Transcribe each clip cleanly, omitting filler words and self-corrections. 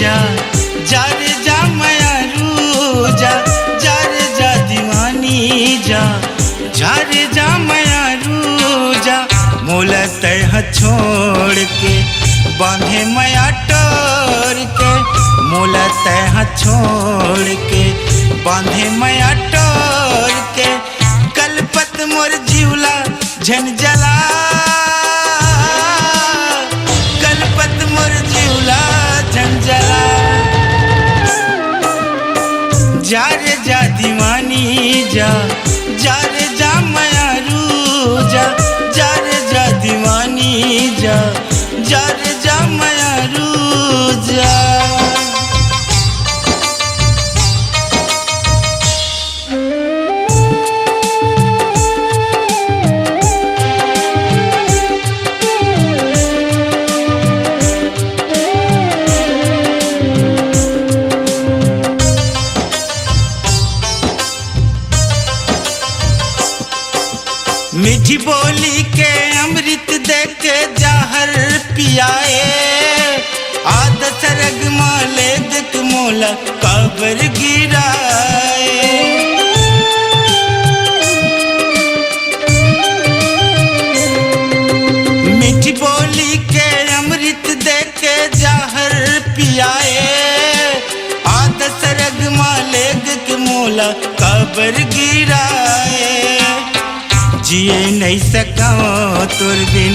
जा, जा रे जा मयारू जा, जा रे जा दीवानी जा, जा रे जा मयारू जा। मोला तह छोड़ के बांधे मया टोर के, मोला तह छोड़ के बांधे मया टोर के। कलपत मोर जीवला झन जला, कलपत मोर जीवला झन जला। जा रे जा दीवानी जा, जा रे जा मयारू जा, जा रे जा दीवानी जा, जा रे जा मयारू जा। मीठी बोली के अमृत दे के जहर पियाए, आद सरग माले दिक मोला कबर गिराए। मीठी बोली के अमृत दे के जहर पियाए, आद सरग माले दिक मोला कबर गिराए। जिए नहीं सकाओ तोर बिन,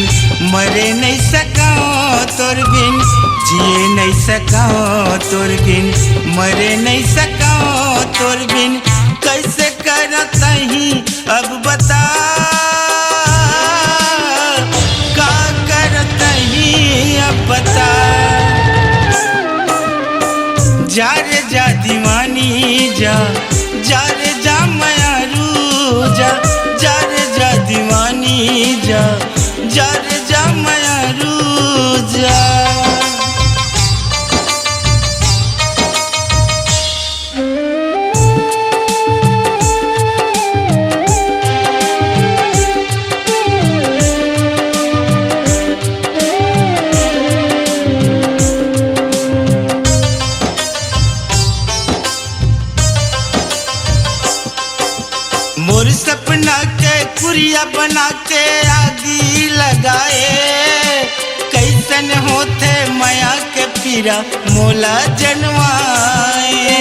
मरे नहीं सकाओ तोर बिन, जिए नहीं सकाओ तोर बिन, मरे नहीं सकाओ तोर बिन। कैसे करता ही अब बता, का करता ही अब बता। जा रे जा दीवानी जा, जा रे जा मयारू जा, जा रे जा दीवानी जा, जा रे जा मयारू जा। मोर सपना के कुरिया बना के आगी लगाए, कैसन होते माया के पीरा मोला जनवाए।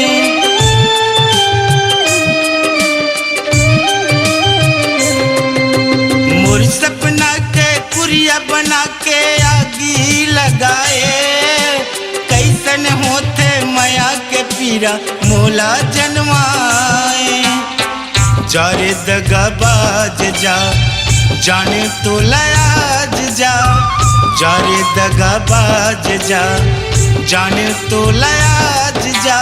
मोर सपना के कुरिया बना के आगी लगाए, कैसन होते माया के पीरा मोला जनवाए। जा रे दगाबाज जा, जाने तो लाज जा, जा रे दगाबाज जा, जाने तो लाज जा।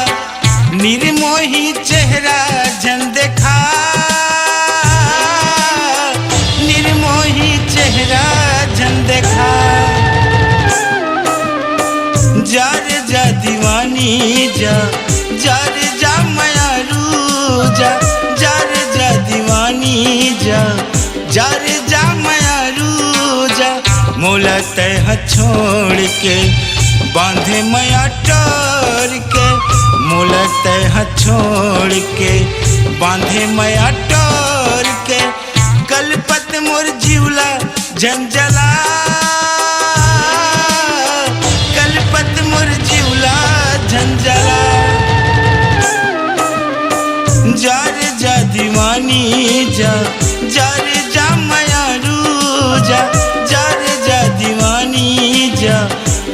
निर्मोही चेहरा जन देखा, निर्मोही चेहरा जन देखा। जा रे जा दीवानी जा, जा रे जा मयारू जा, जा रे जा दीवानी जा, जा रे जा मयारू जा। मोला तह छोड़ के बांधे मया टोर के, मोला तह छोड़ के बांधे मया टोर के। कलपत मोर जीवला झन जला, कलपत मोर जीवला झन जला। जा रे जा दीवानी जा, जा रे जा मयारू जा, जा रे जा दीवानी जा,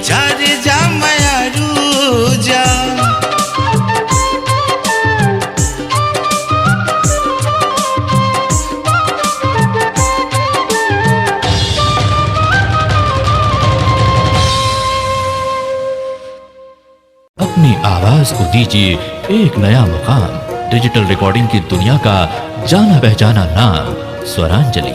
जा रे जा मयारू जा। अपनी आवाज को दीजिए एक नया मुकाम। डिजिटल रिकॉर्डिंग की दुनिया का जाना पहचाना नाम स्वरांजलि,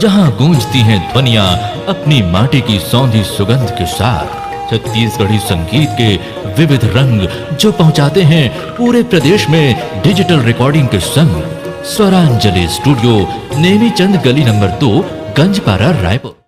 जहां गूंजती हैं ध्वनियां अपनी माटी की सौंधी सुगंध के साथ। छत्तीसगढ़ी संगीत के विविध रंग जो पहुंचाते हैं पूरे प्रदेश में डिजिटल रिकॉर्डिंग के संग। स्वरांजलि स्टूडियो, नेमीचंद गली नंबर 2, गंजपारा, रायपुर।